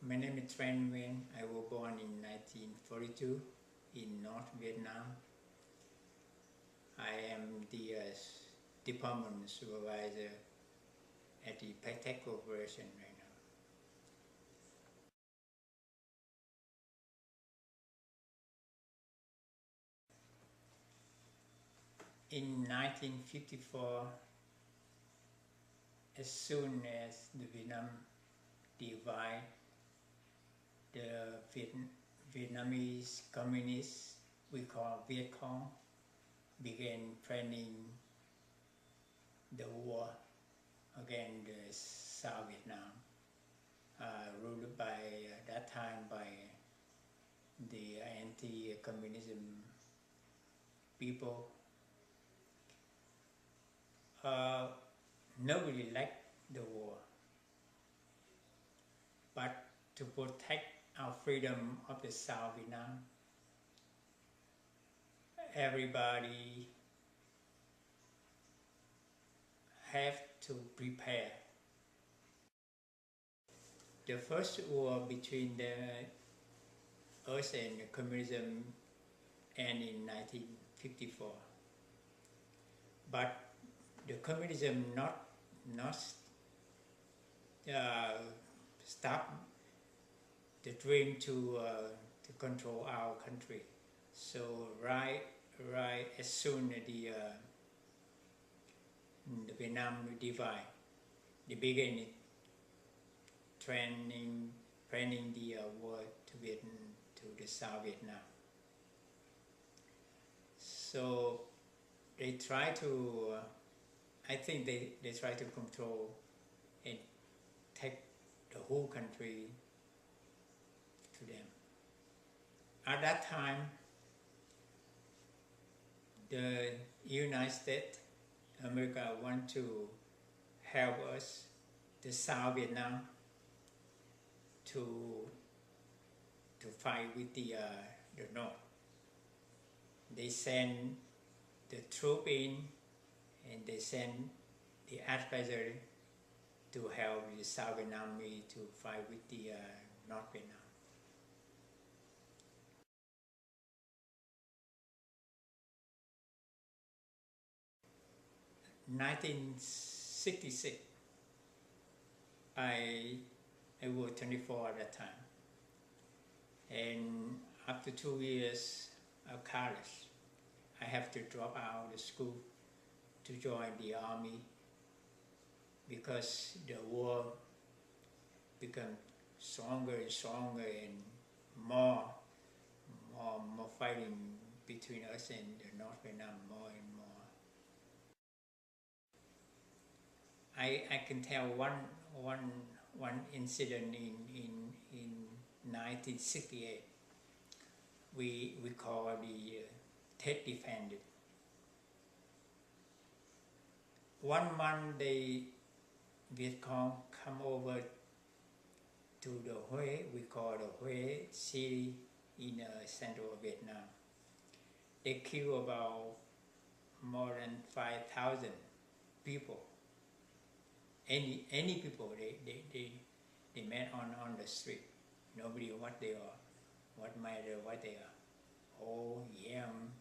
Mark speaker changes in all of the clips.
Speaker 1: My name is Tran Nguyen. I was born in 1942 in North Vietnam. I am the department supervisor at the Tech Corporation right now. In 1954, as soon as the Vietnam divide, the Vietnamese communists, we call Viet Cong, began planning the war against the South Vietnam, ruled by that time by the anti-communism people. Nobody liked the war, but to protect our freedom of the South Vietnam, everybody have to prepare. The first war between us and communism ended in 1954, but the communism not stop the dream to control our country. So right as soon as the Vietnam divide, they began planning the war to the South Vietnam. So they try to, I think they try to control and take the whole country to them. At that time, the United States, America want to help us, the South Vietnam, to fight with the North. They send the troop in, and they send the advisor to help the South Vietnamese to fight with the North Vietnam. In 1966, I was 24 at that time, and after 2 years of college, I have to drop out of school to join the army because the war became stronger and stronger, and more fighting between us and the North Vietnam, more and more. I can tell one incident in 1968. We call the Tet Defended. 1 month Viet Cong come over to the Hue, we call the Hue city in central Vietnam. They kill about more than 5,000 people. Any people they met on the street. Nobody what they are, what matter what they are. Old, young,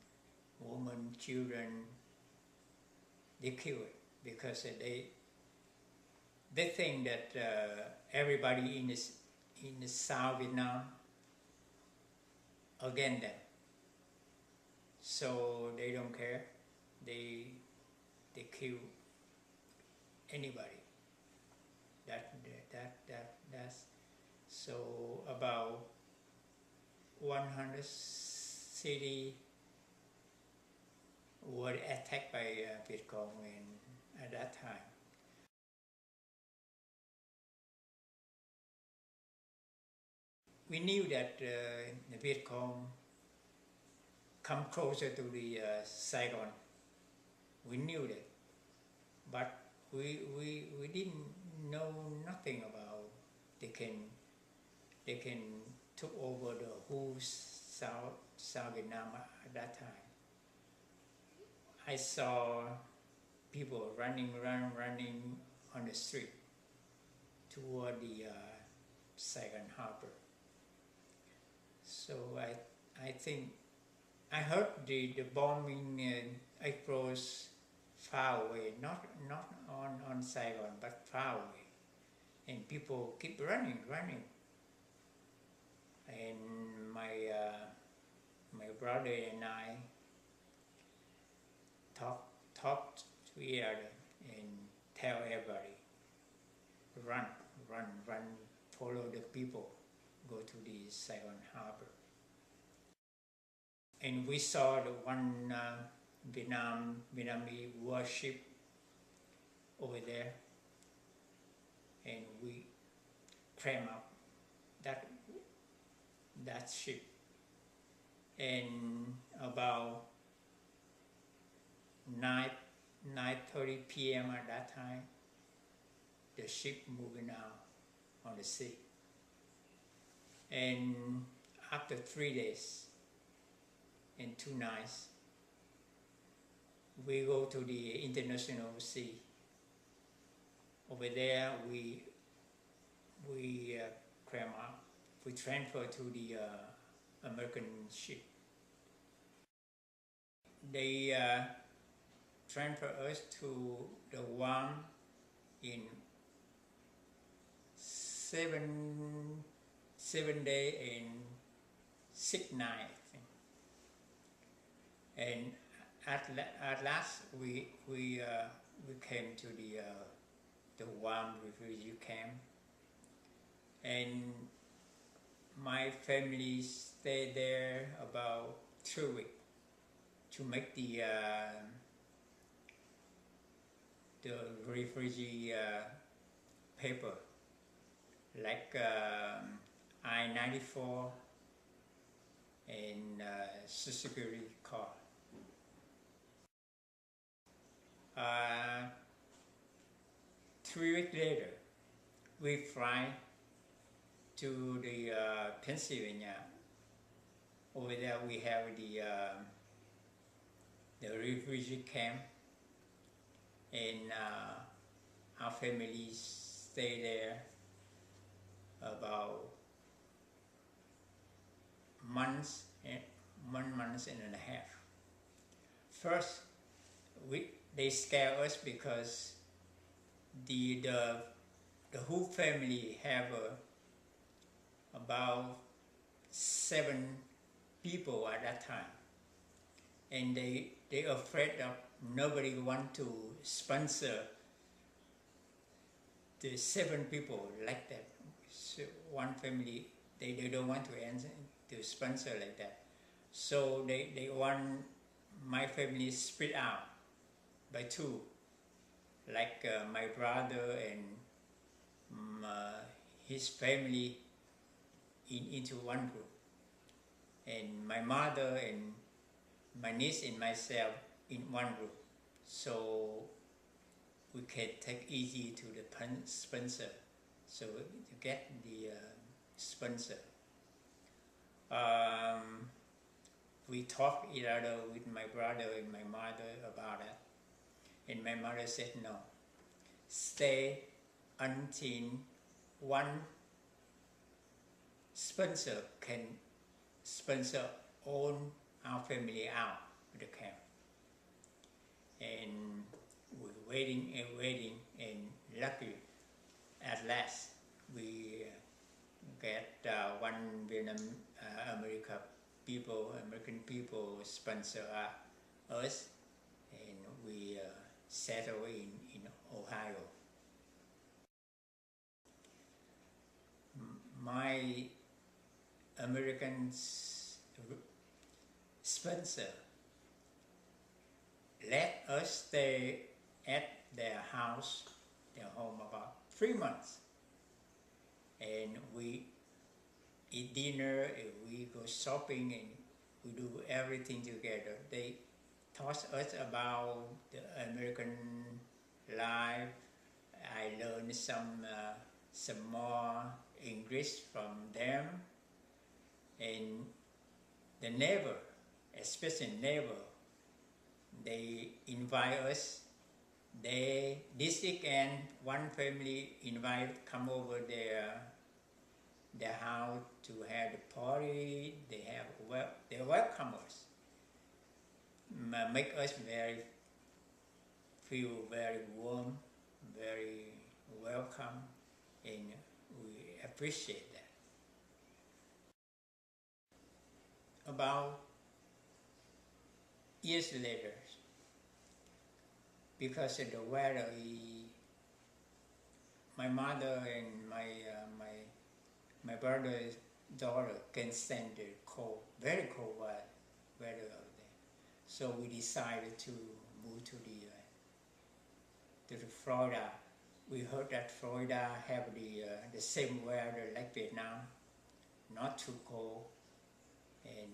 Speaker 1: women, children, they kill it because they think that everybody in the South Vietnam against them. So they don't care. They kill anybody. That's so about 100 cities were attacked by Viet Cong at that time. We knew that the Viet Cong come closer to the Saigon. We knew that, but we didn't know nothing about they can took over the whole South Vietnam at that time. I saw people running on the street toward Saigon Harbor. So I think I heard the bombing explodes far away, not on Saigon, but far away, and people keep running, and my brother and I talked to each other and tell everybody, run, follow the people, go to the Saigon Harbor. And we saw the one Vietnamese warship over there, and we cram up that ship. And about 9:30 p.m. at that time, the ship moving out on the sea. And after 3 days and 2 nights, we go to the international sea. Over there, we cram up. We transfer to the American ship. They transfer us to the Guam in 7 days and 6 nights, I think. And at last we came to the Guam refugee camp, and my family stayed there about 2 weeks to make the refugee paper, like I-94 and Social Security card. 3 weeks later, we fly to the Pennsylvania. Over there, we have the refugee camp, and our families stay there about months and 1 month and a half. First, they scare us because the whole family have about 7 people at that time, and they afraid of nobody want to sponsor the 7 people like that. So one family, they don't want to sponsor like that. So they want my family split out by 2, like my brother and his family into one group, and my mother and my niece and myself in one group, so we can take easy to the sponsor, so to get the sponsor. We talked each other with my brother and my mother about it, and my mother said no, stay until one sponsor can sponsor all our family out of the camp. And we're waiting, and luckily, at last, we get one American people sponsor us, and we settle in Ohio. My American sponsor let us stay at their house, their home, about 3 months, and we eat dinner, and we go shopping, and we do everything together. They taught us about the American life. I learned some more English from them, and the neighbor, especially neighbor, they invite us. This weekend, one family invite come over their their house to have the party. They welcome us, make us feel very warm, very welcome, and we appreciate that. About years later, because of the weather, my mother and my brother's daughter can stand the cold, very cold weather out there. So we decided to move to the Florida. We heard that Florida have the same weather like Vietnam, not too cold and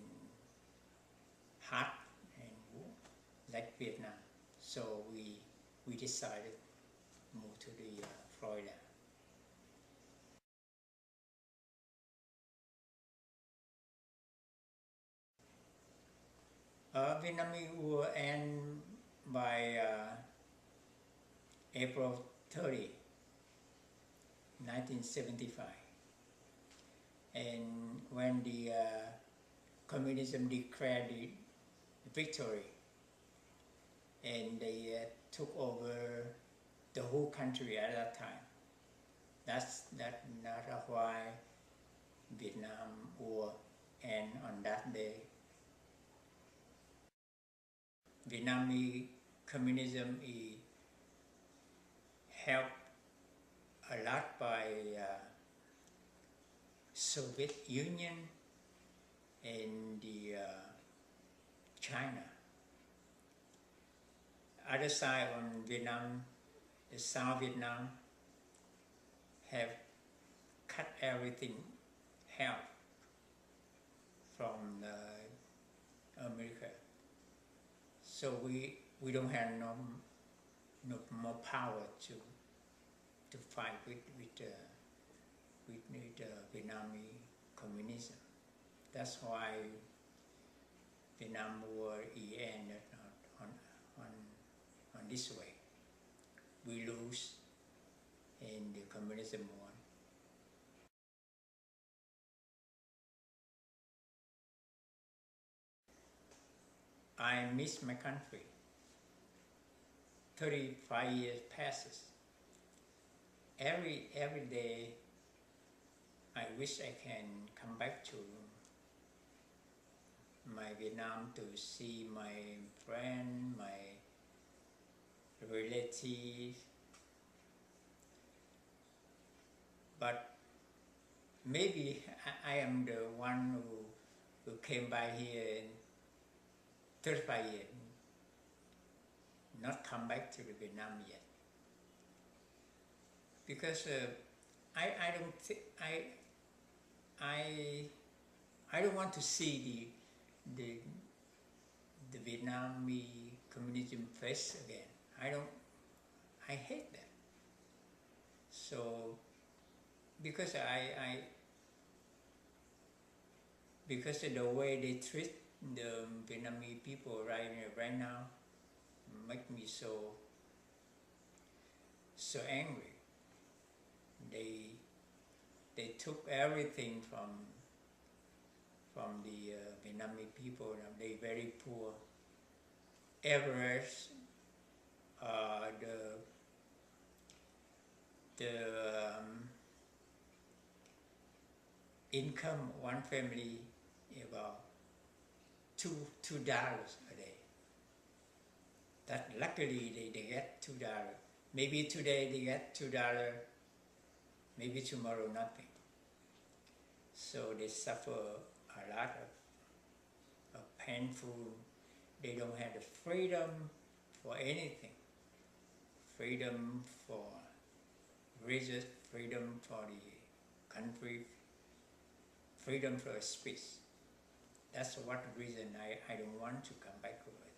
Speaker 1: hot and like Vietnam. So we decided to move to the Florida. Vietnamese war end by April 30, 1975. And when the communism declared the victory, and they took over the whole country at that time. That's why Vietnam War end on that day. Vietnamese communism is helped a lot by Soviet Union and the China. Other side on Vietnam, the South Vietnam, have cut everything help from America. So we don't have no more power to fight with Vietnamese communism. That's why Vietnam War ended on this way. We lose and the communism won. I miss my country. 35 years passes. Every day I wish I can come back to my Vietnam to see my friend, my relatives. But maybe I am the one who came by here in 35 years, not come back to the Vietnam yet. Because I don't think I don't want to see the Vietnamese communism face again. I hate that. So because because of the way they treat the Vietnamese people right now make me so angry. They took everything from the Vietnamese people. They very poor. Average the income one family about $2 a day. That luckily they get $2. Maybe today they get $2. Maybe tomorrow nothing. So they suffer a lot of painful. They don't have the freedom for anything. Freedom for religion, freedom for the country, freedom for speech. That's what reason I don't want to come back over.